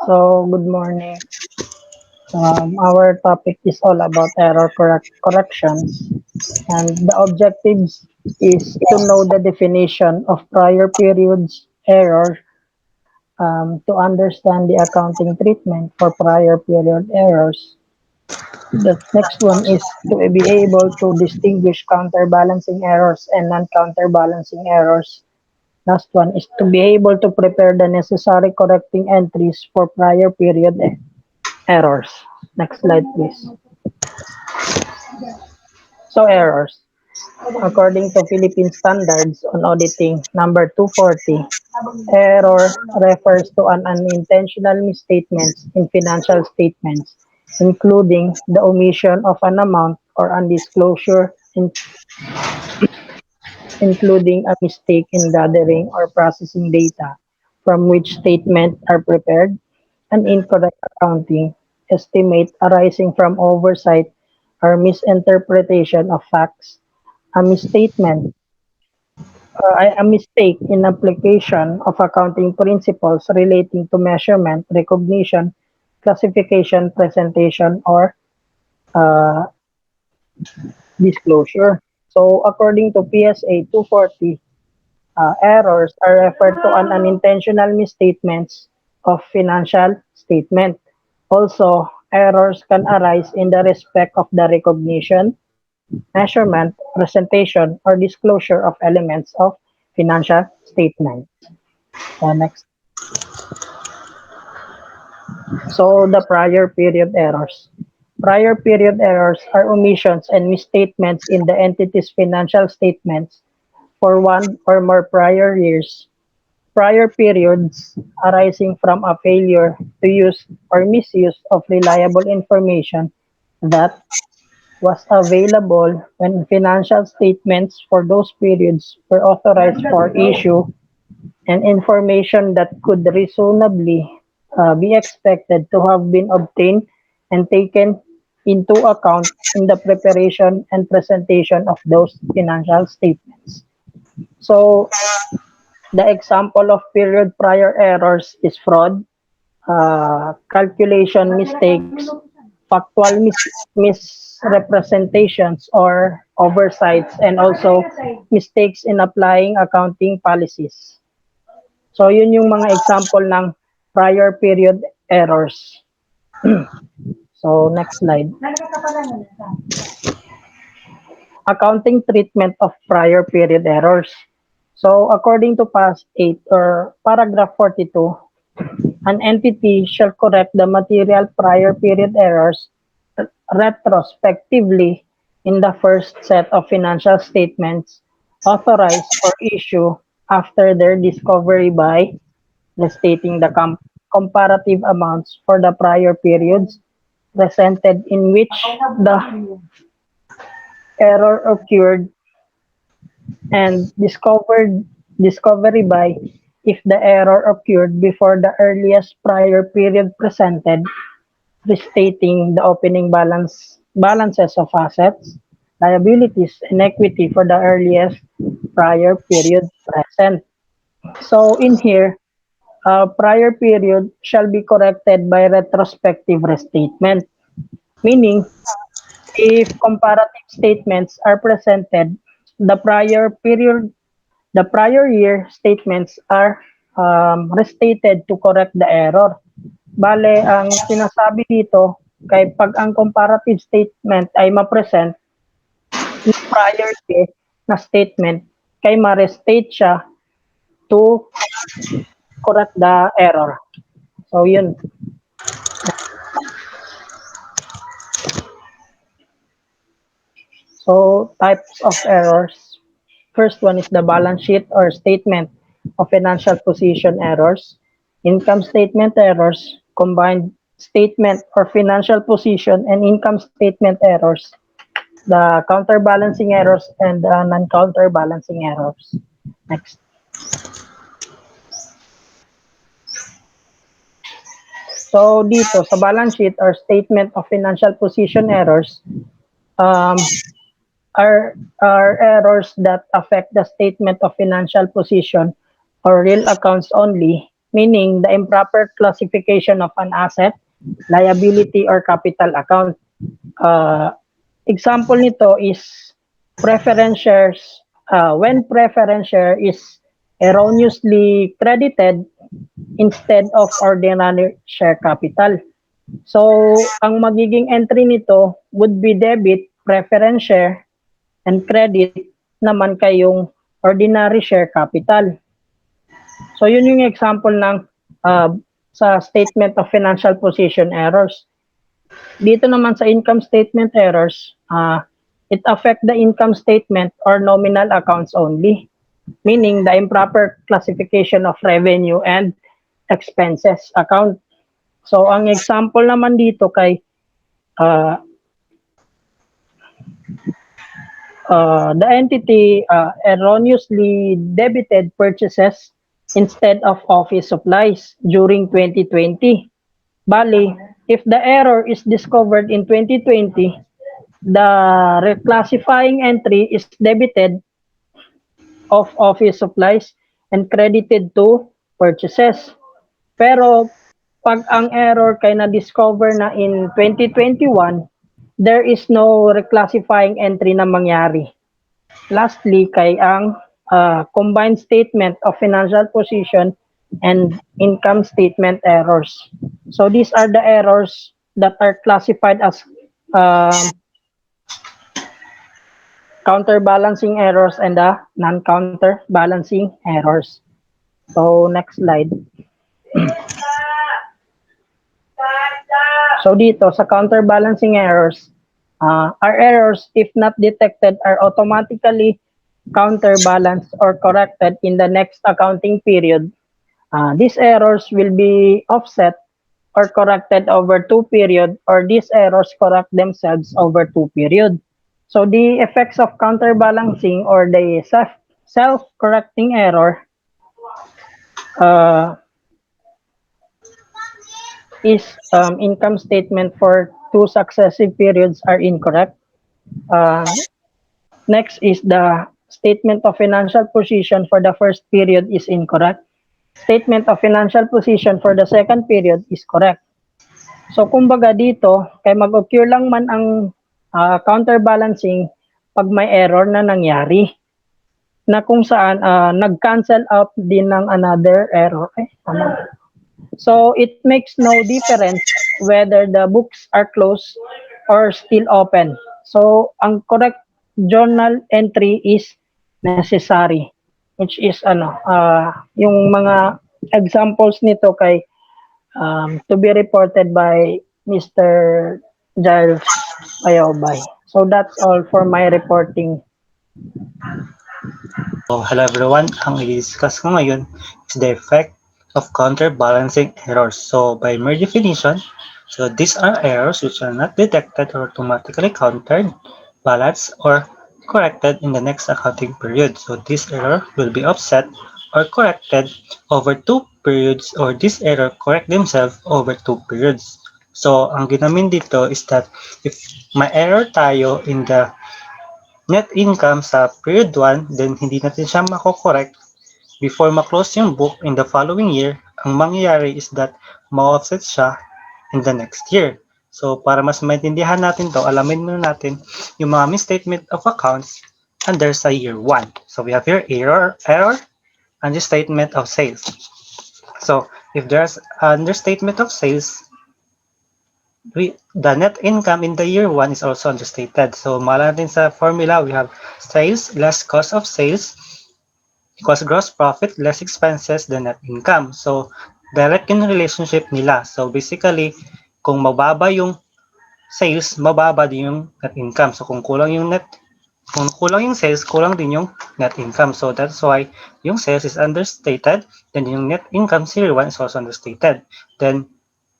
So, good morning. Our topic is all about corrections, and the objectives is to know the definition of prior periods error, to understand the accounting treatment for prior period errors. The next one is to be able to distinguish counterbalancing errors and non-counterbalancing errors. Last one is to be able to prepare the necessary correcting entries for prior period errors. Next slide, please. So errors. According to Philippine Standards on Auditing number 240, error refers to an unintentional misstatements in financial statements, including the omission of an amount or undisclosure, including a mistake in gathering or processing data from which statements are prepared, an incorrect accounting estimate arising from oversight or misinterpretation of facts, a misstatement a mistake in application of accounting principles relating to measurement, recognition, classification, presentation, or uh, disclosure. So according to PSA 240, errors are referred to an unintentional misstatements of financial statement. Also, errors can arise in the respect of the recognition, measurement, presentation, or disclosure of elements of financial statements. Next. So the prior period errors. Prior period errors are omissions and misstatements in the entity's financial statements for one or more prior years. Prior periods arising from a failure to use or misuse of reliable information that was available when financial statements for those periods were authorized for issue, and information that could reasonably be expected to have been obtained and taken into account in the preparation and presentation of those financial statements. So, the example of period prior errors is fraud, calculation mistakes, factual misrepresentations or oversights, and also mistakes in applying accounting policies. So yun yung mga example ng prior period errors. So next slide. Accounting treatment of prior period errors. So according to PAS 8 or paragraph 42, an entity shall correct the material prior period errors retrospectively in the first set of financial statements authorized for issue after their discovery by restating the comparative amounts for the prior periods presented in which the error occurred, and discovery by if the error occurred before the earliest prior period presented, restating the opening balances of assets, liabilities, and equity for the earliest prior period present. So in here, prior period shall be corrected by retrospective restatement, meaning if comparative statements are presented, the prior year statements are restated to correct the error. Bale, ang sinasabi dito, kay pag ang comparative statement ay ma-present yung prior year na statement, kay ma-restate siya to correct the error. So, yun. So, types of errors. First one is the balance sheet or statement of financial position errors, income statement errors, combined statement or financial position and income statement errors, the counterbalancing errors, and the non-counterbalancing errors. Next. So, dito sa balance sheet or statement of financial position errors, um, are errors that affect the statement of financial position or real accounts only, meaning the improper classification of an asset, liability, or capital account. Example nito is preference shares. When preference share is erroneously credited instead of ordinary share capital. So, ang magiging entry nito would be debit, preference share, and credit naman kayong ordinary share capital. So, yun yung example ng sa statement of financial position errors. Dito naman sa income statement errors, it affect the income statement or nominal accounts only, meaning the improper classification of revenue and expenses account. So, ang example naman dito kay the entity erroneously debited purchases instead of office supplies during 2020. Bali, if the error is discovered in 2020, the reclassifying entry is debited of office supplies and credited to purchases. Pero pag ang error kay na-discover na in 2021, there is no reclassifying entry na mangyari. Lastly, kay ang combined statement of financial position and income statement errors. So these are the errors that are classified as counterbalancing errors and the non-counterbalancing errors. So next slide. So dito sa counterbalancing errors, our errors if not detected are automatically counterbalanced or corrected in the next accounting period. These errors will be offset or corrected over 2 period, or these errors correct themselves over 2 period. So the effects of counterbalancing or the self-correcting error is income statement for 2 successive periods are incorrect. Next is the statement of financial position for the first period is incorrect. Statement of financial position for the second period is correct. So kumbaga dito, kay mag-occur lang man ang counterbalancing pag may error na nangyari na kung saan nag-cancel out din ng another error. So it makes no difference whether the books are closed or still open. So ang correct journal entry is necessary, which is yung mga examples nito kay to be reported by Mr. Giles Ayobay. So that's all for my reporting. So, hello everyone, ang i-discuss ko ngayon is the effect of counterbalancing errors. So by mere definition, so these are errors which are not detected or automatically countered, balanced, or corrected in the next accounting period. So this error will be offset or corrected over 2 periods, or this error correct themselves over 2 periods. So ang ginamin dito is that if may error tayo in the net income sa period 1, then hindi natin siya mako-correct before ma-close yung book in the following year. Ang mangyayari is that ma-offset siya in the next year. So para mas maintindihan natin to, alamin muna natin yung mga misstatement of accounts under sa year 1. So we have here error and the statement of sales. So if there's understatement of sales, the net income in the year 1 is also understated. So maalala natin sa formula, we have sales less cost of sales equals gross profit less expenses than net income. So direct in relationship nila. So basically, kung mababa yung sales, mababa din yung net income. So kung kulang yung sales, kulang din yung net income. So that's why yung sales is understated, then yung net income sa year 1 is also understated. Then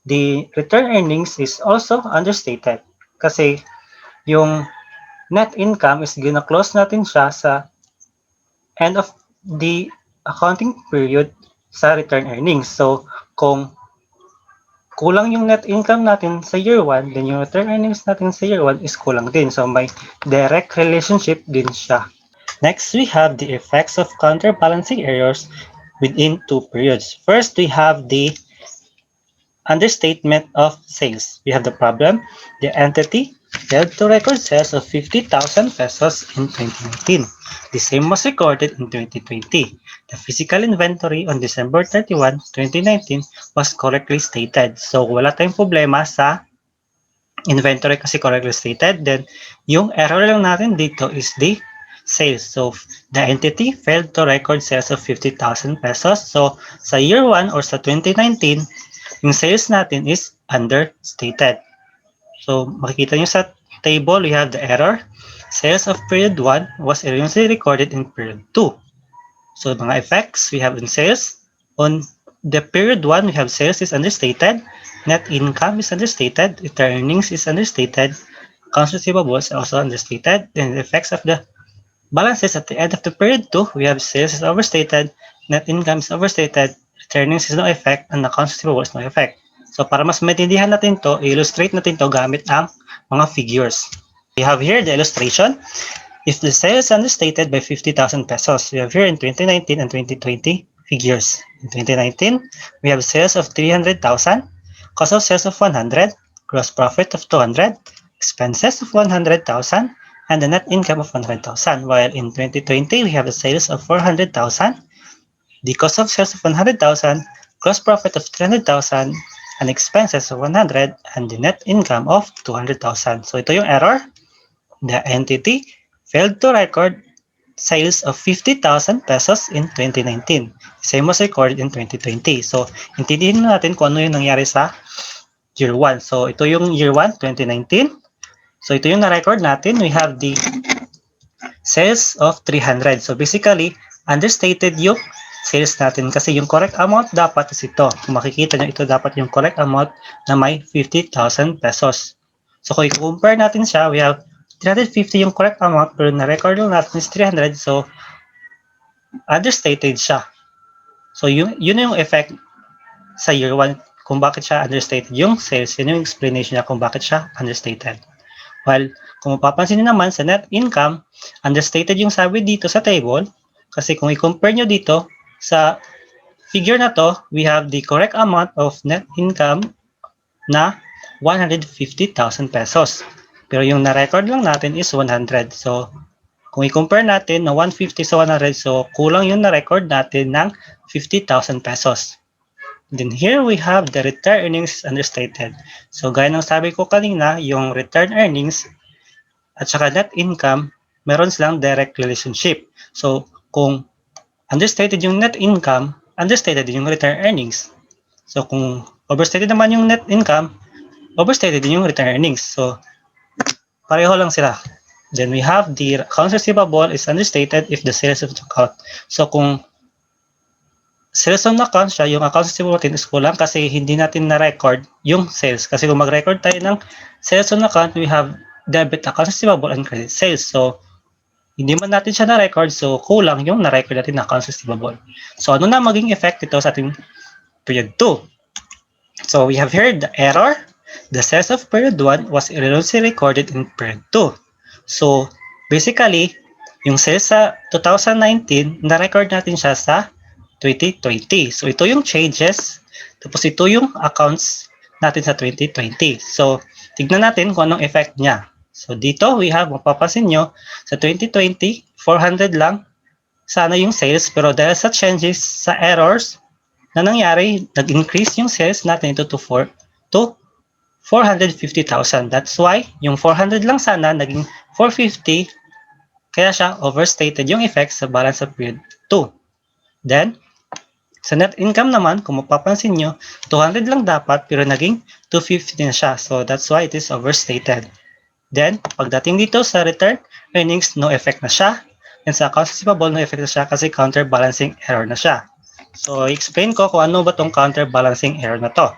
the return earnings is also understated kasi yung net income is gina-close natin siya sa end of the accounting period sa return earnings. So kung kulang yung net income natin sa year 1, then yung return earnings natin sa year 1 is kulang din. So may direct relationship din siya. Next, we have the effects of counterbalancing errors within 2 periods. First, we have the understatement of sales. We have the problem. The entity failed to record sales of 50,000 pesos in 2019. The same was recorded in 2020. The physical inventory on December 31, 2019 was correctly stated. So wala tayong problema sa inventory kasi correctly stated. Then yung error lang natin dito is the sales. So the entity failed to record sales of 50,000 pesos. So sa year 1 or sa 2019, yung sales natin is understated. So, makikita nyo sa table, we have the error. Sales of period 1 was erroneously recorded in period 2. So, mga effects we have in sales. On the period 1, we have sales is understated. Net income is understated. Return earnings is understated. Accounts receivables are also understated. Then the effects of the balances at the end of the period 2, we have sales is overstated. Net income is overstated. Earnings is no effect, and accounts receivable is no effect. So para mas maintindihan natin to, illustrate natin to gamit ang mga figures. We have here the illustration. If the sales is understated by 50,000 pesos, we have here in 2019 and 2020 figures. In 2019, we have sales of 300,000, cost of sales of 100, gross profit of 200, expenses of 100,000, and the net income of 100,000. While in 2020, we have the sales of 400,000, the cost of sales of 100,000, gross profit of 300,000, and expenses of 100, and the net income of 200,000. So ito yung error. The entity failed to record sales of 50,000 pesos in 2019. Same was recorded in 2020. So intindihin natin kung ano yung nangyari sa year 1. So ito yung year 1, 2019. So ito yung na-record natin. We have the sales of 300. So basically, understated yung sales natin kasi yung correct amount dapat is ito. Kung makikita nyo, ito dapat yung correct amount na may 50,000 pesos. So kung i-compare natin siya, we have 350 yung correct amount pero na-record lang natin is 300. So understated siya. So yun yung effect sa year 1 kung bakit siya understated yung sales. Yun yung explanation niya kung bakit siya understated. While kung mapapansin nyo naman sa net income, understated yung sabi dito sa table kasi kung i-compare nyo dito sa figure na to, we have the correct amount of net income na 150,000 pesos. Pero yung na-record lang natin is 100. So, kung i-compare natin na 150 sa 100, so kulang yung na-record natin ng 50,000 pesos. Then here we have the return earnings understated. So, gaya ng sabi ko kanina, yung return earnings at saka net income, meron silang direct relationship. So, kung understated yung net income, understated yung return earnings. So, kung overstated naman yung net income, overstated din yung return earnings. So, pareho lang sila. Then we have the accounts receivable is understated if the sales of the account. So, kung sales on account siya, yung accounts receivable natin is kulang kasi hindi natin na-record yung sales. Kasi kung mag-record tayo ng sales on account, we have debit accounts receivable and credit sales. So, hindi man natin siya na-record, so kulang yung na-record natin na accounts receivable. So, ano na maging effect ito sa ating period 2? So, we have here the error. The sales of period 1 was erroneously recorded in period 2. So, basically, yung sales sa 2019, na-record natin siya sa 2020. So, ito yung changes. Tapos, ito yung accounts natin sa 2020. So, tignan natin kung anong effect niya. So, dito we have, mapapansin nyo, sa 2020, 400 lang sana yung sales. Pero dahil sa changes, sa errors na nangyari, nag-increase yung sales natin ito to 450,000. That's why, yung 400 lang sana, naging 450, kaya siya overstated yung effect sa balance of period 2. Then, sa net income naman, kung mapapansin nyo, 200 lang dapat, pero naging 250 na siya. So, that's why it is overstated. Then, pagdating dito sa return earnings, no effect na siya. And sa accounts receivable, no effect na siya kasi counterbalancing error na siya. So, i-explain ko kung ano ba itong counterbalancing error na to.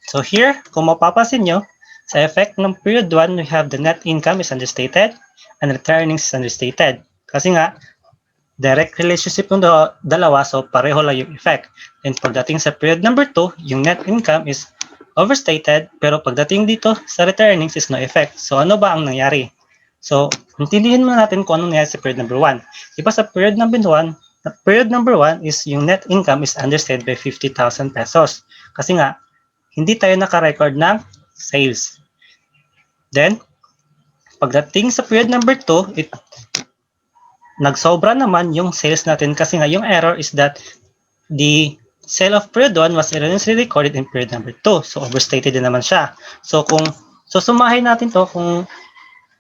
So, here, kung mapapansin nyo, sa effect ng period 1, we have the net income is understated and return earnings is understated. Kasi nga, direct relationship ng dalawa, so pareho lang yung effect. And pagdating sa period number 2, yung net income is overstated, pero pagdating dito sa return earnings is no effect. So ano ba ang nangyari? So, intindihin muna natin kung anong nangyari sa period number 1. Diba sa period number 1, period number 1 is yung net income is understated by 50,000 pesos. Kasi nga, hindi tayo naka-record ng sales. Then, pagdating sa period number 2, nagsobra naman yung sales natin kasi nga yung error is that the sale of period 1 was erroneously recorded in period number 2. So, overstated din naman siya. So, sumahin natin to, kung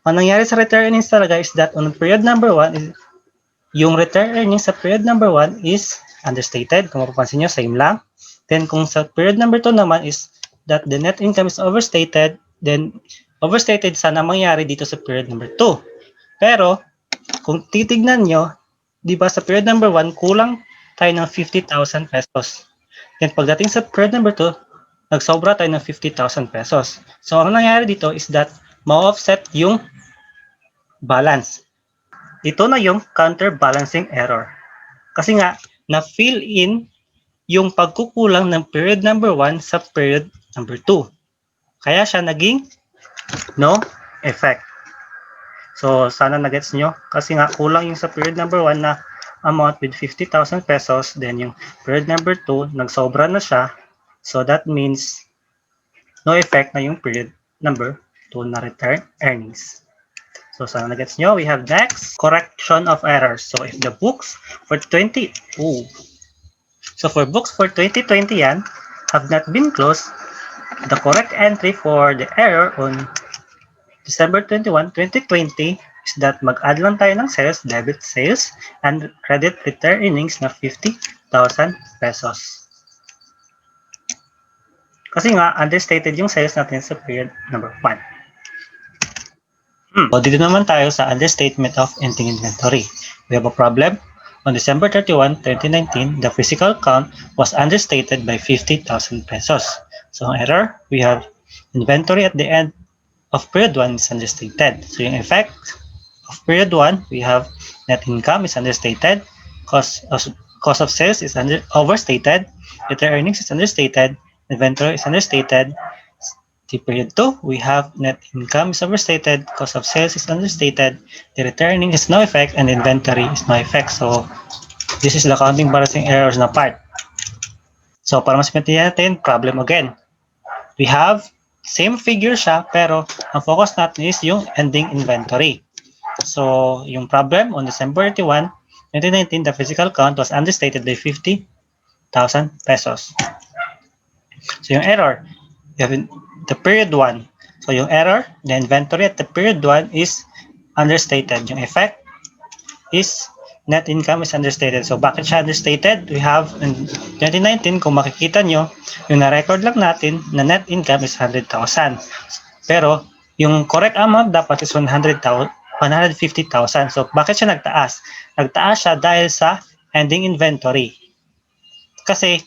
ang nangyari sa return earnings talaga is that on period number 1, yung return earnings sa period number 1 is understated. Kung mapapansin nyo, same lang. Then, kung sa period number 2 naman is that the net income is overstated, then overstated sana mangyari dito sa period number 2. Pero, kung titignan nyo, di ba sa period number 1, kulang tayo ng 50,000 pesos. Then, pagdating sa period number 2, nagsobra tayo ng 50,000 pesos. So, ang nangyari dito is that ma-offset yung balance. Ito na yung counterbalancing error. Kasi nga, na-fill in yung pagkukulang ng period number 1 sa period number 2. Kaya siya naging no effect. So, sana na-gets nyo. Kasi nga, kulang yung sa period number 1 na amount with 50,000 pesos. Then, yung period number 2, nagsobra na siya. So, that means no effect na yung period number 2 na return earnings. So, sana na-gets nyo. We have next, correction of errors. So, if the books for 2020 yan have not been closed, the correct entry for the error on December 21, 2020 is that mag-add lang tayo ng sales, debit sales, and credit return earnings na 50,000 pesos. Kasi nga, understated yung sales natin sa period number 1. So, dito naman tayo sa understatement of ending inventory. We have a problem. On December 31, 2019, the physical count was understated by 50,000 pesos. So, ang error, we have inventory at the end of period 1 is understated. So, yung effect of period 1, we have net income is understated, cost of sales is overstated, return earnings is understated, inventory is understated. The period 2, we have net income is overstated, cost of sales is understated, the returning is no effect, and inventory is no effect. So, this is the counting balancing errors na part. So, para mas maintindihan natin, problem again. We have same figure siya, pero ang focus natin is yung ending inventory. So, yung problem on December 31, 2019, the physical count was understated by 50,000 pesos. So, yung error, you have the period 1. So, yung error, the inventory at the period 1 is understated. Yung effect is net income is understated. So, bakit siya understated? We have in 2019, kung makikita nyo, yung na-record lang natin na net income is 100,000. Pero, yung correct amount dapat is 150,000. So, bakit siya nagtaas? Nagtaas siya dahil sa ending inventory. Kasi,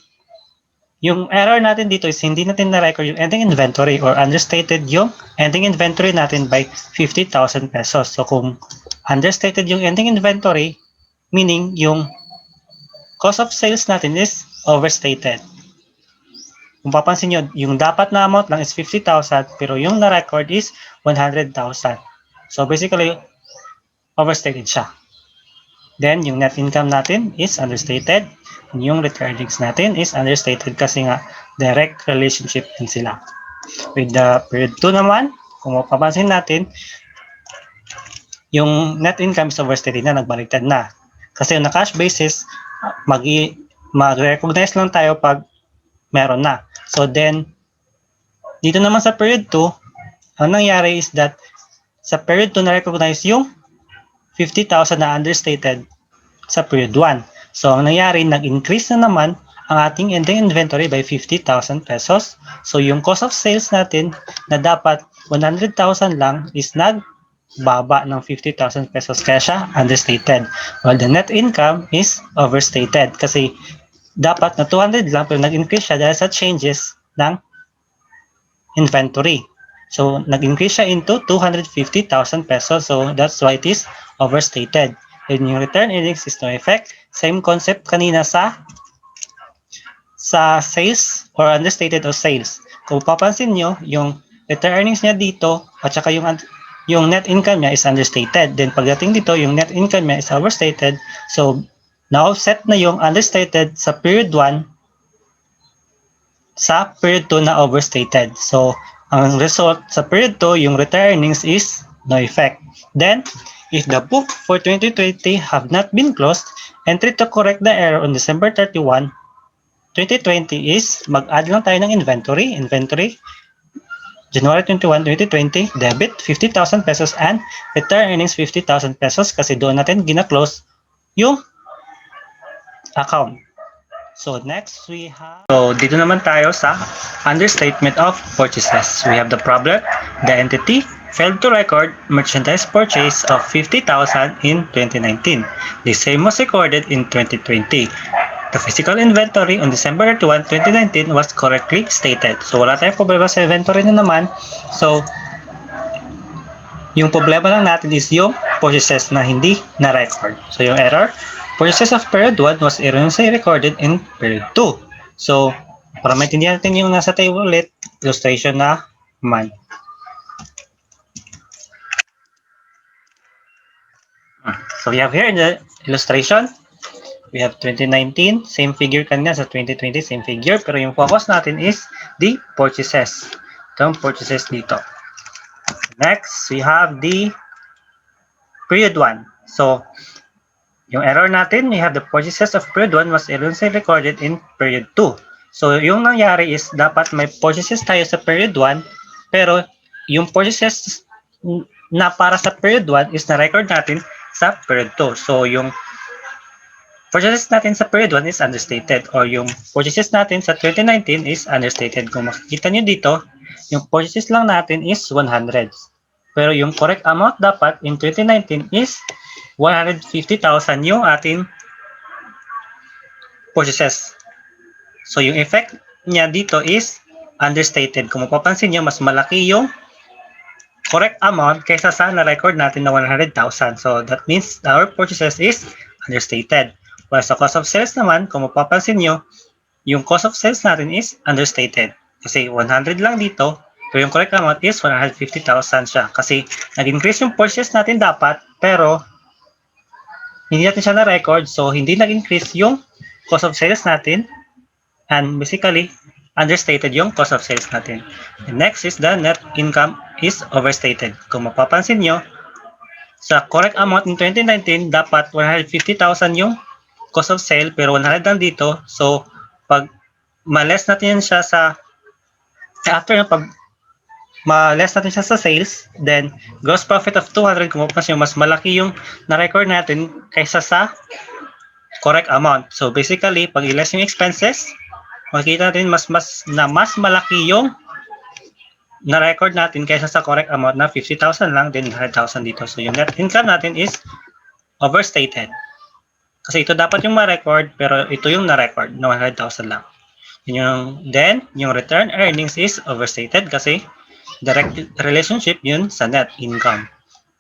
yung error natin dito is hindi natin na-record yung ending inventory or understated yung ending inventory natin by 50,000 pesos. So, kung understated yung ending inventory, meaning yung cost of sales natin is overstated. Kung papansin nyo, yung dapat na amount lang is 50,000 pero yung na-record is 100,000. So, basically, overstated siya. Then, yung net income natin is understated. Yung return earnings natin is understated kasi nga direct relationship din sila. With the period 2 naman, kung mapapansin natin, yung net income is overstated na, nagbaliktad na. Kasi yung na-cash basis, mag-recognize lang tayo pag meron na. So then, dito naman sa period 2, ang nangyari is that sa period 2 na-recognize yung 50,000 na understated sa period 1. So, ang nangyari, nag-increase na naman ang ating ending inventory by 50,000 pesos. So, yung cost of sales natin na dapat 100,000 lang is nagbaba ng 50,000 pesos kaya siya understated. While the net income is overstated kasi dapat na 200 lang pero nag-increase siya dahil sa changes ng inventory. So, nag-increase siya into 250,000 pesos. So, that's why it is overstated. And yung return earnings is no effect. Same concept kanina sa sales or understated of sales. Kung papansin nyo, yung return earnings niya dito at saka yung net income niya is understated. Then pagdating dito, yung net income niya is overstated. So, na-offset na yung understated sa period 1 sa period 2 na overstated. So, ang result sa period 2, yung retained earnings is no effect. Then, if the book for 2020 have not been closed, entry to correct the error on December 31, 2020 is mag-add lang tayo ng inventory. Inventory, January 21, 2020, debit 50,000 pesos and return earnings 50,000 pesos kasi doon natin gina-close yung account. So next we have, so dito naman tayo sa understatement of purchases. We have the problem, the entity failed to record merchandise purchase of 50,000 in 2019. The same was recorded in 2020. The physical inventory on December 31, 2019 was correctly stated. So wala tayong problema sa inventory na naman. So yung problema lang natin is yung purchases na hindi na-record. So yung error, purchases of period 1 was erroneously recorded in period 2. So, para maintindihan natin yung nasa table ulit, illustration na man. So, we have here in the illustration, we have 2019, same figure kanina sa 2020, same figure, pero yung focus natin is the purchases. Itong purchases dito. Next, we have the period 1. So, yung error natin, we have the purchases of period 1 was erroneously recorded in period 2. So, yung nangyari is, dapat may purchases tayo sa period 1, pero yung purchases na para sa period 1 is na-record natin sa period 2. So, yung purchases natin sa period 1 is understated, or yung purchases natin sa 2019 is understated. Kung makikita nyo dito, yung purchases lang natin is 100. Pero yung correct amount dapat in 2019 is 150,000 yung ating purchases. So, yung effect niya dito is understated. Kung mapapansin nyo, mas malaki yung correct amount kaysa sa na-record natin na 100,000. So, that means our purchases is understated. While sa cost of sales naman, kung mapapansin nyo, yung cost of sales natin is understated. Kasi 100 lang dito, pero yung correct amount is 150,000 siya. Kasi nag-increase yung purchase natin dapat, pero hindi natin siya na-record, so hindi nag-increase yung cost of sales natin, and basically, understated yung cost of sales natin. And next is the net income is overstated. Kung mapapansin nyo, sa correct amount in 2019, dapat 150,000 yung cost of sale, pero 100 lang dito, so pag ma-less natin siya sa, after pag ma-less natin siya sa sales, then gross profit of 200, kung mapapansin nyo, mas malaki yung na-record natin kaysa sa correct amount. So basically, pag i-less yung expenses, makikita natin mas malaki yung na-record natin kaysa sa correct amount na 50,000 lang, then 100,000 dito. So yung net income natin is overstated. Kasi ito dapat yung ma-record, pero ito yung na-record na 100,000 lang. Then yung return earnings is overstated kasi direct relationship yun sa net income.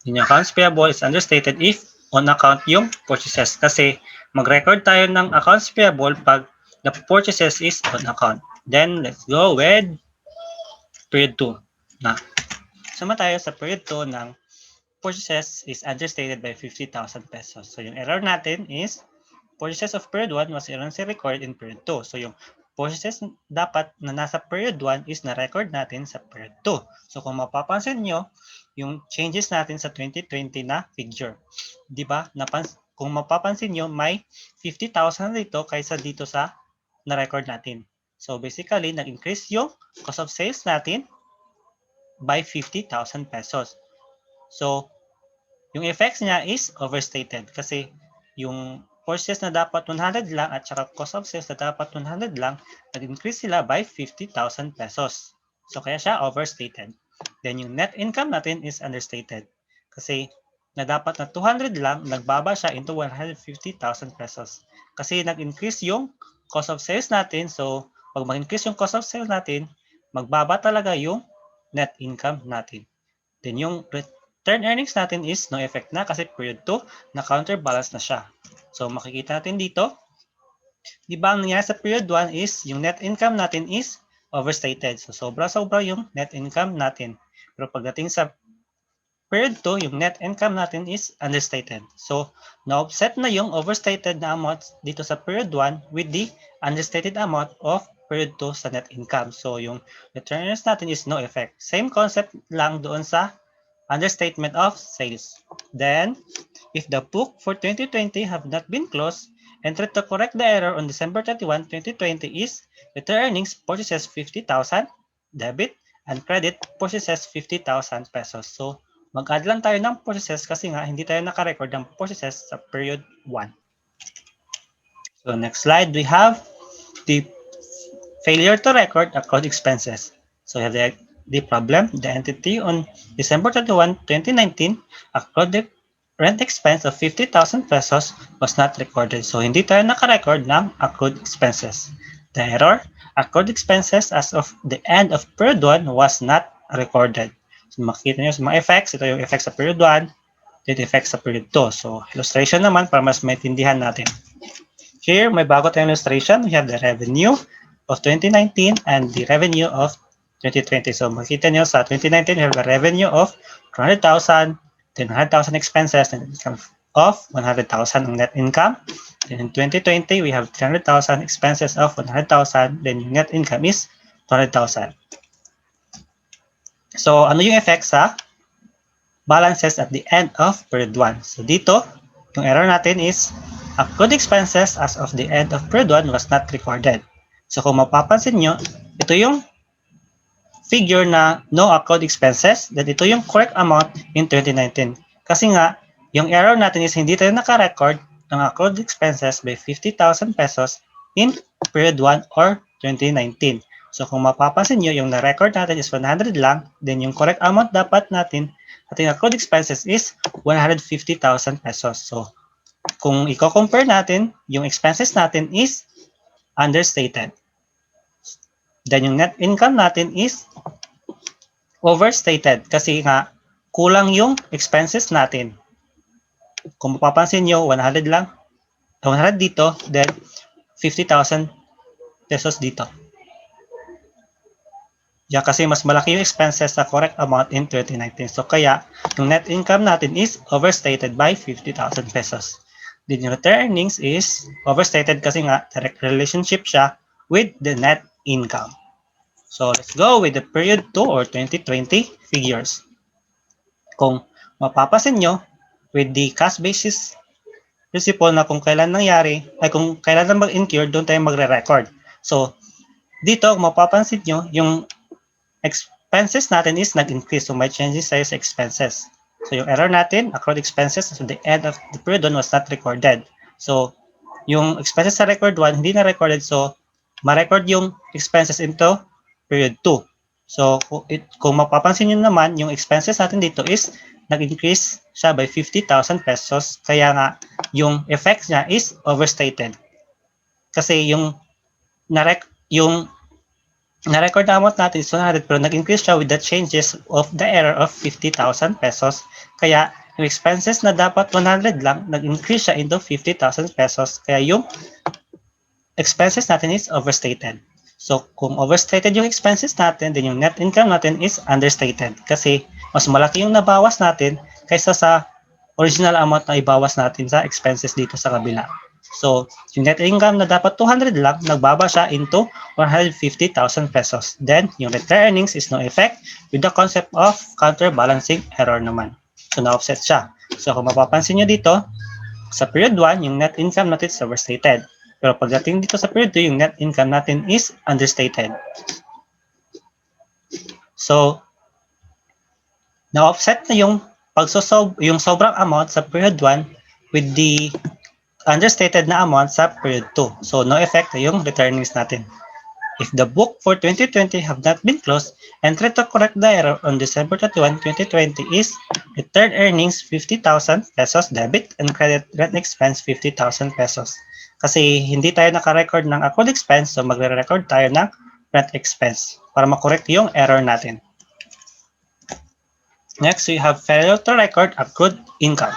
Yung accounts payable is understated if on account yung purchases. Kasi mag-record tayo ng accounts payable pag the purchases is on account. Then, let's go with period 2. Sama tayo sa period 2 ng purchases is understated by 50,000 pesos. So, yung error natin is purchases of period 1 was erroneously recorded in period 2. So, yung purchases dapat na nasa period 1 is na-record natin sa period 2. So, kung mapapansin nyo, yung changes natin sa 2020 na figure. Diba? Kung mapapansin nyo, may 50,000 dito kaysa dito sa na-record natin. So, basically, nag-increase yung cost of sales natin by 50,000 pesos. So, yung effects niya is overstated kasi yung purchases na dapat 100 lang at saka cost of sales na dapat 100 lang, nag-increase sila by 50,000 pesos. So, kaya siya overstated. Then, yung net income natin is understated. Kasi, na dapat na 200 lang, nagbaba siya into 150,000 pesos. Kasi, nag-increase yung cost of sales natin. So, pag mag-increase yung cost of sales natin, magbaba talaga yung net income natin. Then, yung return earnings natin is no effect na kasi period 2, na-counterbalance na siya. So, makikita natin dito, di ba ang nangyari sa period 1 is yung net income natin is overstated. So, sobra-sobra yung net income natin. Pero pagdating sa period 2, yung net income natin is understated. So, na-offset na yung overstated na amount dito sa period 1 with the understated amount of period 2 sa net income. So, yung return earnings natin is no effect. Same concept lang doon sa understatement of sales. Then, if the book for 2020 have not been closed, enter to correct the error on December 31, 2020 is return earnings purchases 50,000 debit and credit purchases 50,000 pesos. So, mag-add lang tayo ng purchases kasi nga hindi tayo naka-record ng purchases sa period 1. So, next slide, we have the failure to record accrued expenses. So, we have the problem, the entity on December 31, 2019, accrued the rent expense of 50,000 pesos was not recorded. So, hindi tayo naka-record ng accrued expenses. The error, accrued expenses as of the end of period 1 was not recorded. So, makikita nyo sa mga effects, ito yung effects sa period 1, ito yung effects sa period 2. So, illustration naman para mas maintindihan natin. Here, may bago tayong illustration. We have the revenue of 2019 and the revenue of 2020. So, makikita nyo sa 2019, we have a revenue of 200,000, then 100,000 expenses, and income of 100,000 ang net income. Then in 2020, we have 300,000 expenses of 100,000, then yung net income is 200,000. So, ano yung effect sa balances at the end of period 1? So, dito, yung error natin is accrued expenses as of the end of period 1 was not recorded. So, kung mapapansin nyo, ito yung figure na no accrued expenses, then ito yung correct amount in 2019. Kasi nga, yung error natin is hindi tayo naka-record ng accrued expenses by 50,000 pesos in period 1 or 2019. So, kung mapapansin nyo, yung na-record natin is 100 lang, then yung correct amount dapat natin, ating accrued expenses is 150,000 pesos. So, kung i-compare natin, yung expenses natin is understated. Then yung net income natin is overstated kasi nga kulang yung expenses natin. Kung mapapansin nyo, 100 lang, 100 dito, then 50,000 pesos dito. Yeah, kasi mas malaki yung expenses sa correct amount in 2019. So, kaya, yung net income natin is overstated by 50,000 pesos. Then, yung return earnings is overstated kasi nga, direct relationship siya with the net income. So, let's go with the period 2 or 2020 figures. Kung mapapasin nyo, with the cash basis principle na kung kailan nangyari, ay kung kailan na mag-incur, doon tayo magre-record. So, dito, kung mapapansin nyo, yung expenses natin is nag-increase. So, may changes tayo sa expenses. So, yung error natin, accrued expenses at the end of the period was not recorded. So, yung expenses sa record 1, hindi na recorded. So, ma-record yung expenses into period 2. So, kung mapapansin nyo naman, yung expenses natin dito is nag-increase siya by 50,000 pesos. Kaya nga, yung effects niya is overstated. Kasi yung na-record na amount natin is 100 pero nag-increase siya with the changes of the error of 50,000 pesos. Kaya yung expenses na dapat 100 lang, nag-increase siya into 50,000 pesos. Kaya yung expenses natin is overstated. So, kung overstated yung expenses natin, then yung net income natin is understated. Kasi mas malaki yung nabawas natin kaysa sa original amount na ibawas natin sa expenses dito sa kabila. So, yung net income na dapat 200 lang, nagbaba siya into 150,000 pesos. Then, yung return earnings is no effect with the concept of counterbalancing error naman. So, na-offset siya. So, kung mapapansin nyo dito, sa period 1, yung net income natin is overstated. Pero pagdating dito sa period 2, yung net income natin is understated. So, na-offset na yung yung sobrang amount sa period 1 with the understated na amount sa period 2. So, no effect na yung return earnings natin. If the book for 2020 have not been closed, enter to correct the error on December 31, 2020 is return earnings 50,000 pesos debit and credit rent expense 50,000 pesos. Kasi hindi tayo naka-record ng accrued expense, so magre-record tayo ng rent expense para makorek yung error natin. Next, we have failure to record accrued income.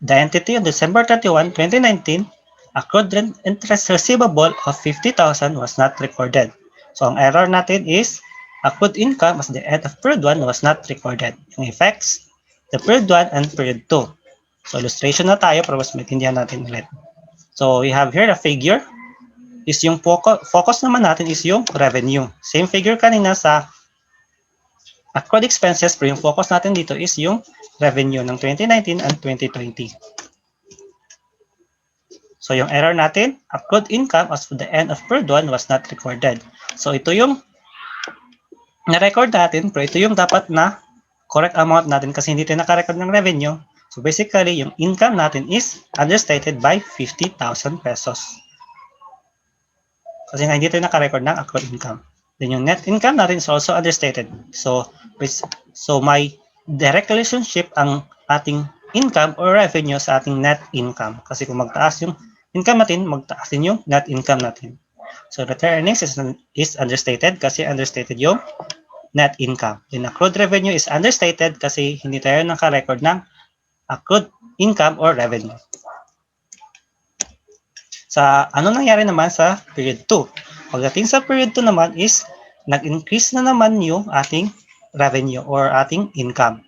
The entity on December 31, 2019, accrued rent interest receivable of 50,000 was not recorded. So, ang error natin is accrued income as the end of period 1 was not recorded. Yung effects, the period 1 and period 2. So illustration na tayo para mas maintindihan natin ulit. So we have here a figure. Is yung focus naman natin is yung revenue. Same figure kanina sa accrued expenses, pero yung focus natin dito is yung revenue ng 2019 and 2020. So yung error natin, accrued income as of the end of period 1 was not recorded. So ito yung na-record natin, pero ito yung dapat na correct amount natin kasi hindi tayo naka-record ng revenue. So basically, yung income natin is understated by 50,000 pesos. Kasi nga hindi tayo naka-record ng accrued income. Then yung net income natin is also understated. So may direct relationship ang ating income or revenue sa ating net income. Kasi kung magtaas yung income natin, magtaas din yung net income natin. So retained earnings is understated kasi understated yung net income. Then accrued revenue is understated kasi hindi tayo naka-record ng accrued income or revenue. Sa ano nangyari naman sa period 2? Pagdating sa period 2 naman is nag-increase na naman yung ating revenue or ating income.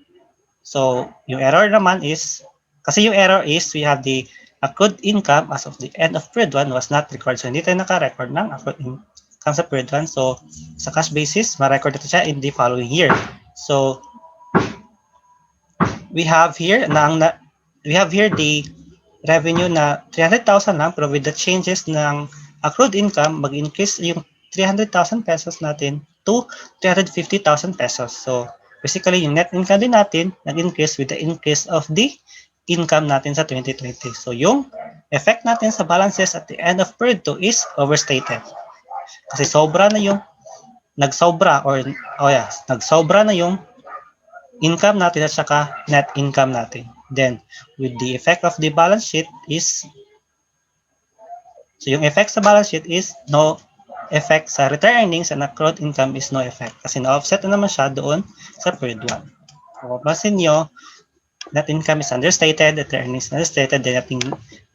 So yung error naman is, kasi yung error is we have the accrued income as of the end of period 1 was not recorded. So hindi tayo naka-record ng accrued income sa period 1. So sa cash basis, ma-record ito siya in the following year. So we have here the revenue na 300,000 lang, pero with the changes ng accrued income, mag-increase yung 300,000 pesos natin to 350,000 pesos. So basically yung net income din natin nag-increase with the increase of the income natin sa 2020. So yung effect natin sa balances at the end of period 2 is overstated. Kasi sobra na yung nagsobra na yung income natin at saka net income natin. Then, with the effect of the balance sheet is, so yung effect sa balance sheet is no effect sa retained earnings and accrued income is no effect. Kasi na-offset na naman siya doon sa period 1. So, masin nyo, net income is understated, retained earnings is understated, then ating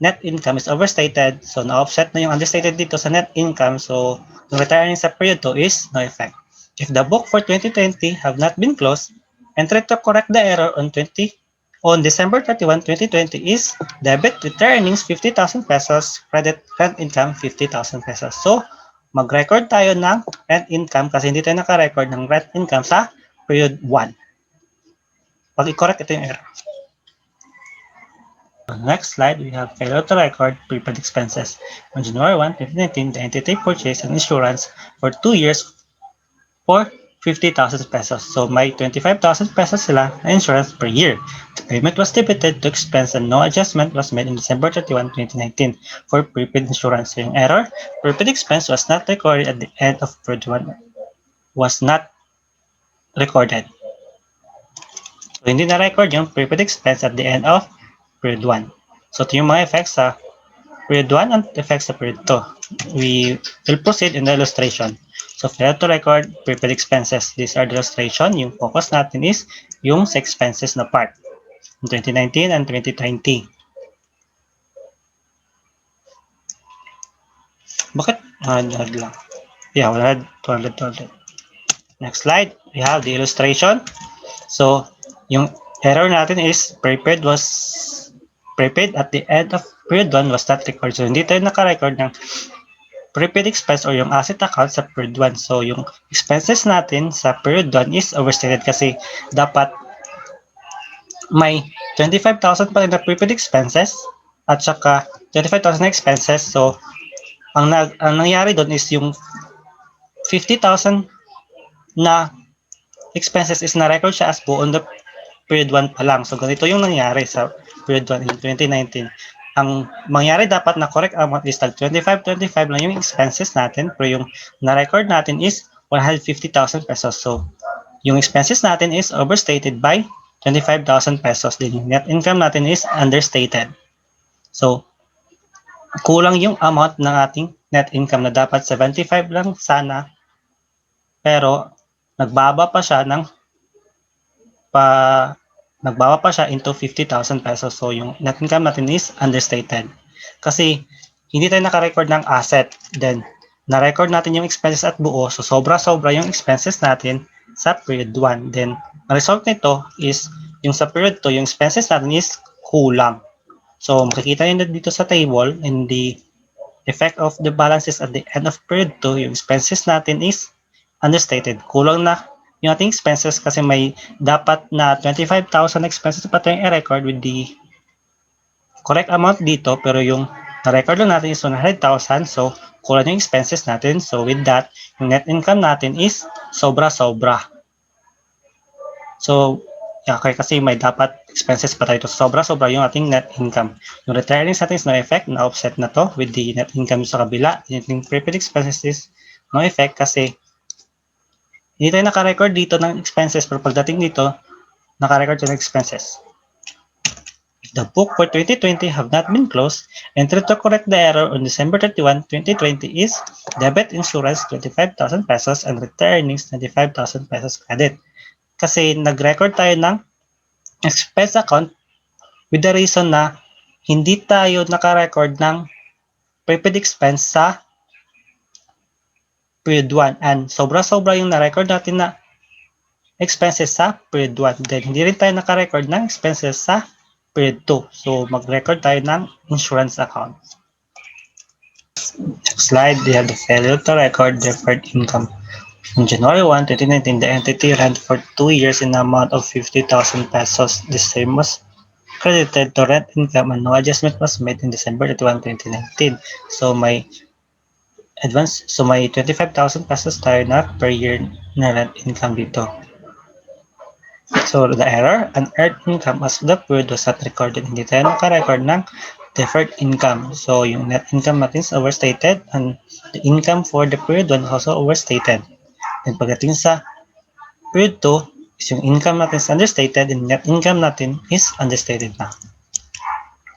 net income is overstated. So, na-offset na yung understated dito sa net income. So, yung retained earnings sa period 2 is no effect. If the book for 2020 have not been closed, entry to correct the error on December 31, 2020 is debit retained earnings 50,000 pesos, credit rent income 50,000 pesos. So, mag-record tayo ng rent income kasi hindi tayo naka-record ng rent income sa period 1. Pag i-correct, ito yung error. Next slide, we have failure to record prepaid expenses. On January 1, 2019, the entity purchased an insurance for 2 years for 50,000 pesos. So may 25,000 pesos sila na insurance per year. The payment was debited to expense and no adjustment was made on December 31, 2019 for prepaid insurance. So yung error, prepaid expense was not recorded at the end of period 1. Was not recorded. So hindi na-record yung prepaid expense at the end of period 1. So ito yung mga effects sa period 1 and effects sa period 2. We will proceed in the illustration. So failure to record prepaid expenses. These are the illustration. Yung focus natin is yung sa expenses na part. In 2019 and 2020. Bakit? 100 lang. Yeah, 100. Next slide. We have the illustration. So, yung error natin is prepaid at the end of period 1 was not recorded. So, hindi tayo naka-record ng prepaid expense or yung asset account sa period 1. So, yung expenses natin sa period 1 is overstated kasi dapat may 25,000 pa rin na prepaid expenses at saka 25,000 na expenses. So, ang nangyari doon is yung 50,000 na expenses is na-record siya as buo on the period 1 pa lang. So, ganito yung nangyari sa period 1 in 2019. Ang mangyari dapat na correct amount is 25 lang yung expenses natin, pero yung na-record natin is 150,000 pesos. So, yung expenses natin is overstated by 25,000 pesos. Then yung net income natin is understated. So, kulang yung amount ng ating net income na dapat 75 lang sana, pero nagbaba pa siya into 50,000 pesos. So, yung net income natin is understated. Kasi, hindi tayo naka-record ng asset. Then, na-record natin yung expenses at buo. So, sobra-sobra yung expenses natin sa period 1. Then, ang result nito is yung sa period 2, yung expenses natin is kulang. So, makikita nyo dito sa table, in the effect of the balances at the end of period 2, yung expenses natin is understated. Kulang na yung ating expenses kasi may dapat na 25,000 expenses pa tayong i-record with the correct amount dito, pero yung na-record lang natin is 100,000, so kulang yung expenses natin. So with that, yung net income natin is sobra-sobra. So, okay, kasi may dapat expenses pa tayo. Sobra-sobra yung ating net income. Yung return earnings natin is no effect, na-offset na to with the net income sa kabila. Yung prepaid expenses is no effect kasi hindi tayo naka-record dito ng expenses, pero pagdating dito, naka-record tayo ng expenses. If the book for 2020 have not been closed, enter to correct the error on December 31, 2020 is debit insurance 25,000 pesos and return earnings 25,000 pesos credit. Kasi nag-record tayo ng expense account with the reason na hindi tayo naka-record ng prepaid expense sa period 1 and sobra-sobra yung na-record natin na expenses sa period 1. Then, hindi rin tayo naka-record ng expenses sa period 2. So, mag-record tayo ng insurance account. Next slide, we have the failure to record deferred income. On January 1, 2019, the entity rent for 2 years in the amount of 50,000 pesos. The same was credited to rent income and no adjustment was made in December 31, 2019. So may 25,000 pesos tayo na per year na rent income dito. So the error, unearned income as the period was not recorded. Hindi tayo naka-record ng deferred income. So yung net income natin is overstated and the income for the period 1 is also overstated. Then pagdating sa period 2, is yung income natin is understated and net income natin is understated na.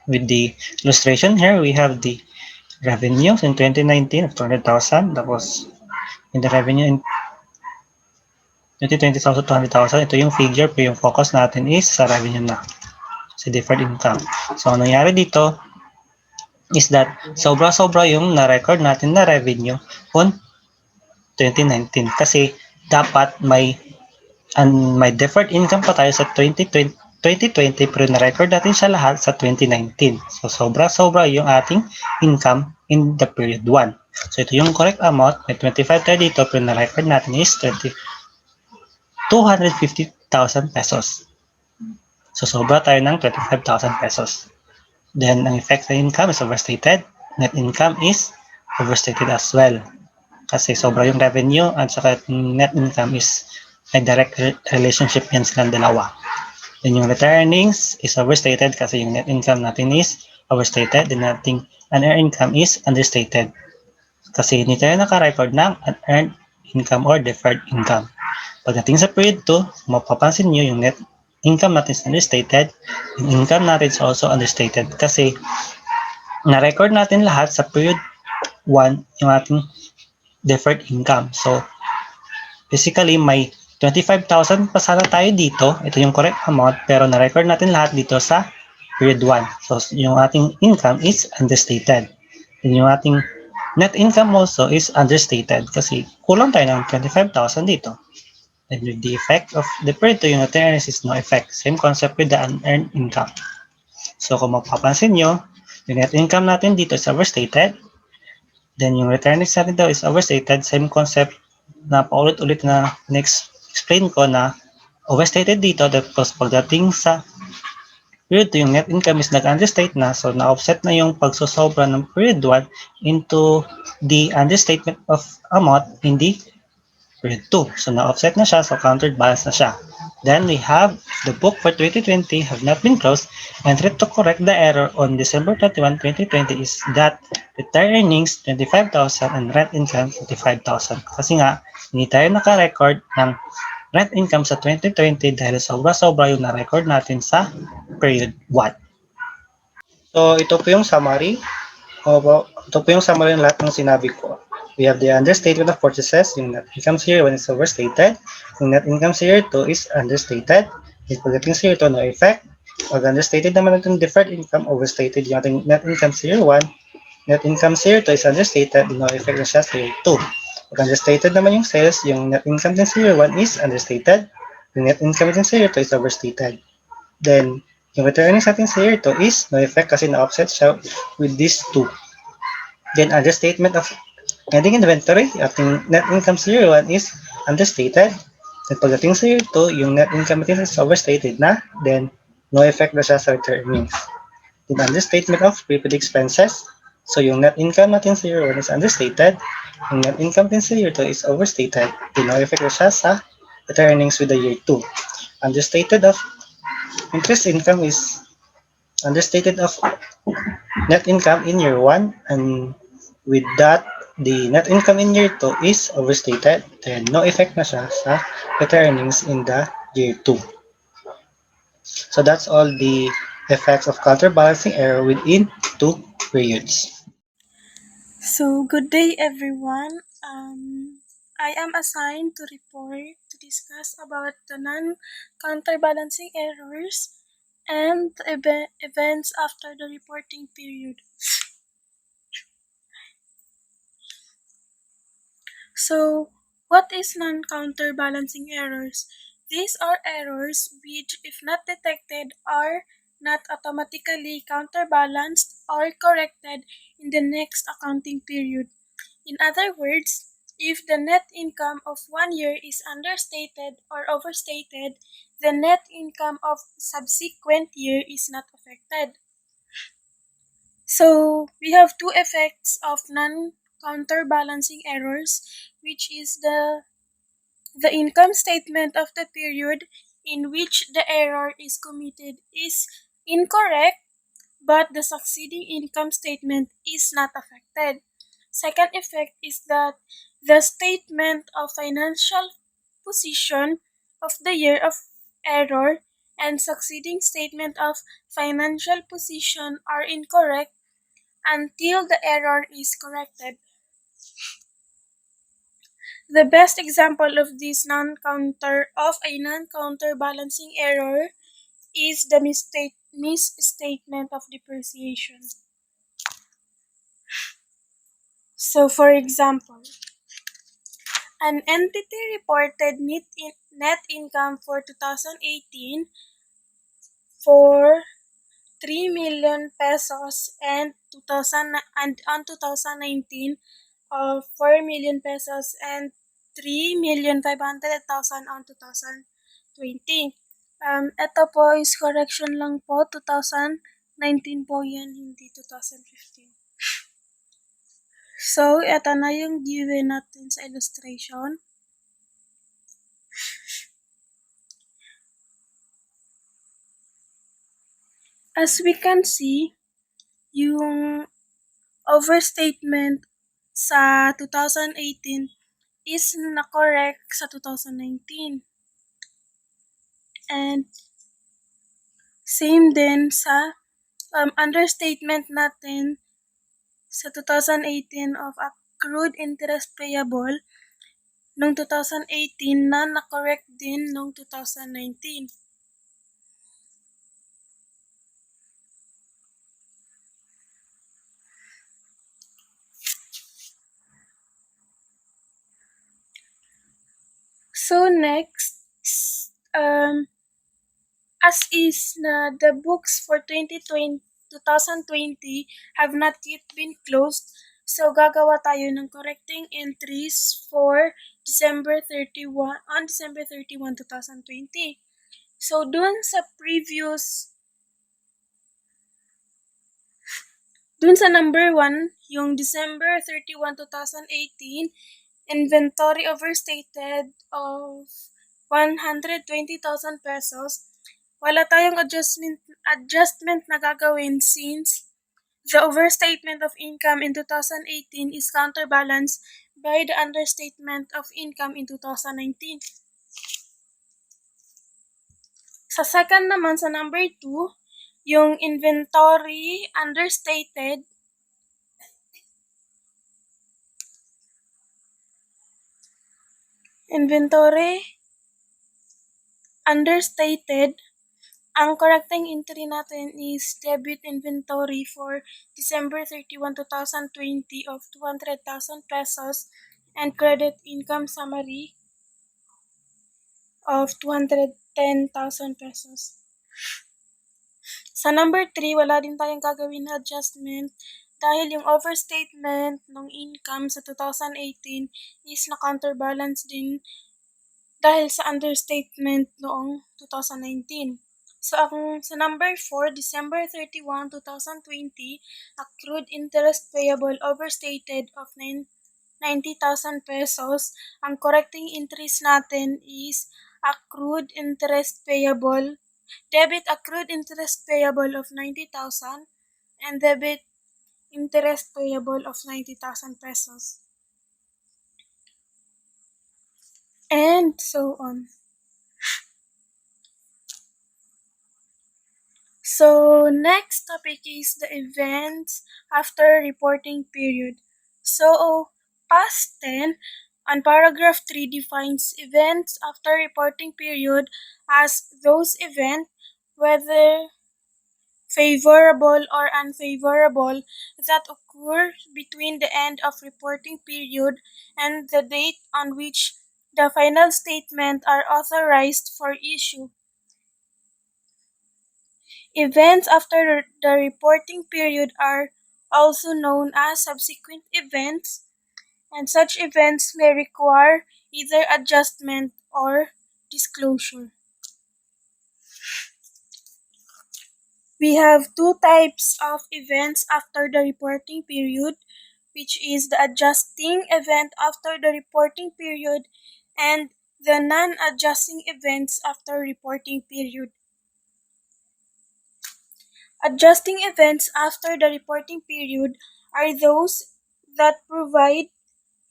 With the illustration here, we have the revenues in 2019 of 200,000. Tapos, in the revenue in 2020, 200,000. Ito yung figure, pero yung focus natin is sa revenue na. Sa deferred income. So, ang nangyari dito is that sobra-sobra yung na-record natin na revenue on 2019 kasi dapat may deferred income pa tayo sa 2020 pero na-record natin siya lahat sa 2019. So sobra-sobra yung ating income in the period 1. So ito yung correct amount, may 25 tayo dito pero na-record natin is 250,000 pesos. So sobra tayo ng 25,000 pesos. Then ang effect sa income is overstated, net income is overstated as well. Kasi sobra yung revenue at saka net income is may direct relationship yan silang dalawa. Then yung return earnings is overstated kasi yung net income natin is overstated. Then nating unearned income is understated. Kasi hindi tayo naka-record ng unearned income or deferred income. Pagdating sa period 2, mapapansin nyo yung net income natin is understated. Yung income natin is also understated kasi na-record natin lahat sa period 1 yung ating deferred income. So, basically, may 25,000 pa sana tayo dito. Ito yung correct amount, pero na-record natin lahat dito sa period 1. So, yung ating income is understated. And yung ating net income also is understated kasi kulang tayo ng 25,000 dito. And with the effect of the period 2, yung return earnings is no effect. Same concept with the unearned income. So, kung mapapansin nyo, yung net income natin dito is overstated. Then yung return earnings natin daw is overstated. Same concept na paulit-ulit na explain ko na overstated dito. Tapos pagdating sa period 2, yung net income is nag-understate na. So na-offset na yung pagsosobra ng period 1 into the understatement of amount in the period 2. So na-offset na siya. So countered balance na siya. Then we have the book for 2020 have not been closed. Entry to correct the error on December 31, 2020 is that return earnings 25,000 and rent income 25,000. Kasi nga, hindi tayo naka-record ng rent income sa 2020 dahil sobra-sobra yung na-record natin sa period 1. So ito po yung summary. Ito po yung summary ng lahat ng sinabi ko. We have the understatement of purchases. Yung net income sa year 1 is overstated. Yung net income sa year 2 is understated. Yung pagdating sa year 2, no effect. Pag understated naman natin deferred income, overstated yung ating net income sa year 1. Net income sa year 2 is understated. No effect na siya sa year 2. Pag understated naman yung sales, yung net income din sa year 1 is understated. Yung net income din sa year 2 is overstated. Then, yung retained earnings natin sa year 2 is no effect kasi na-offset siya with these two. Then, understatement of ending inventory, ating net income sa year 1 is understated. Then, pagdating sa year 2, yung net income natin is overstated na. Then, no effect na siya sa retained earnings. Then, understatement of prepaid expenses. So, yung net income natin sa year 1 is understated. Yung net income natin sa year 2 is overstated. Then, no effect na siya sa retained earnings with the year 2. Understated of interest income is understated of net income in year 1, and with that, the net income in year 2 is overstated, then no effect na siya sa retained earnings in the year 2. So that's all the effects of counterbalancing error within two periods. So, good day everyone. I am assigned to report to discuss about the non-counterbalancing errors and events after the reporting period. So, what is non-counterbalancing errors? These are errors which, if not detected, are not automatically counterbalanced or corrected in the next accounting period. In other words, if the net income of one year is understated or overstated, the net income of subsequent year is not affected. So we have two effects of non-counterbalancing errors, which is the income statement of the period in which the error is committed is incorrect, but the succeeding income statement is not affected. Second effect is that the statement of financial position of the year of error and succeeding statement of financial position are incorrect until the error is corrected. The best example of this non-counterbalancing error is the misstatement of depreciation. So, for example, an entity reported net income for 2018 for 3 million pesos and 2019 of 4 million pesos and 3,500,000 on 2020. Ito po is correction lang po, 2019 po yan, hindi 2015. So, ito na yung given natin sa illustration. As we can see, yung overstatement sa 2018 is na-correct sa 2019. And same din sa understatement natin sa 2018 of accrued interest payable noong 2018 na na-correct din noong 2019. So next, as is na the books for 2020 have not yet been closed, so gagawa tayo ng correcting entries for December 31 on December 31, 2020. So dun sa number 1, yung December 31, 2018, inventory overstated of 120,000 pesos. Wala tayong adjustment na gagawin since the overstatement of income in 2018 is counterbalanced by the understatement of income in 2019. Sa second naman, sa number 2, yung inventory understated ang correcting entry natin is debit inventory for December 31, 2020 of 200,000 pesos and credit income summary of 210,000 pesos. Sa number 3, wala din tayong gagawin na adjustment dahil yung overstatement ng income sa 2018 is na-counterbalance din dahil sa understatement noong 2019. So, sa number 4, December 31, 2020, accrued interest payable overstated of 90,000 pesos. Ang correcting interest natin is accrued interest payable, debit accrued interest payable of 90,000 and debit interest payable of 90,000 pesos. And so on. So, next topic is the events after reporting period. So, past 10 on paragraph 3 defines events after reporting period as those events, whether favorable or unfavorable, that occur between the end of reporting period and the date on which the final statement are authorized for issue. Events after the reporting period are also known as subsequent events, and such events may require either adjustment or disclosure. We have two types of events after the reporting period, which is the adjusting event after the reporting period and the non-adjusting events after reporting period. Adjusting events after the reporting period are those that provide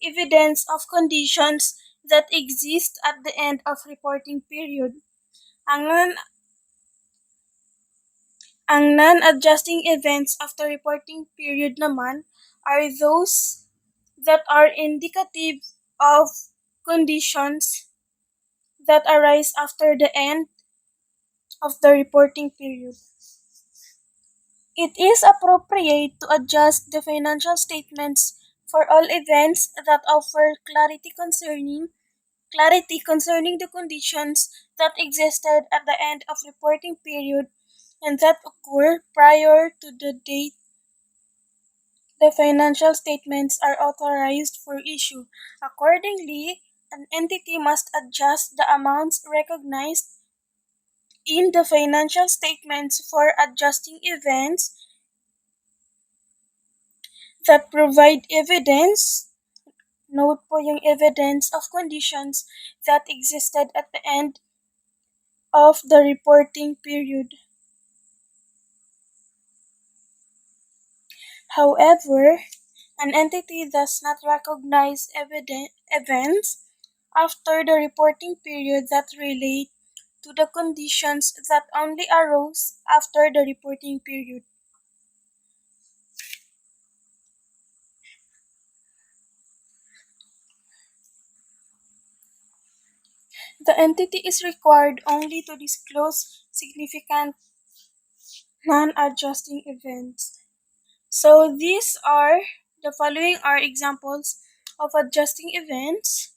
evidence of conditions that exist at the end of reporting period. Ang non-adjusting events after reporting period naman are those that are indicative of conditions that arise after the end of the reporting period. It is appropriate to adjust the financial statements for all events that offer clarity concerning the conditions that existed at the end of reporting period and that occur prior to the date the financial statements are authorized for issue. Accordingly, an entity must adjust the amounts recognized in the financial statements for adjusting events that provide evidence, note po yung evidence of conditions that existed at the end of the reporting period. However, an entity does not recognize events after the reporting period that relate to the conditions that only arose after the reporting period. The entity is required only to disclose significant non-adjusting events. So the following are examples of adjusting events.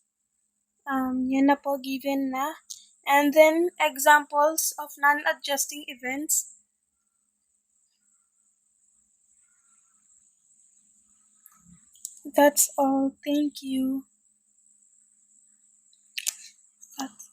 Yan na po, given na. And then examples of non-adjusting events. That's all. Thank you. That's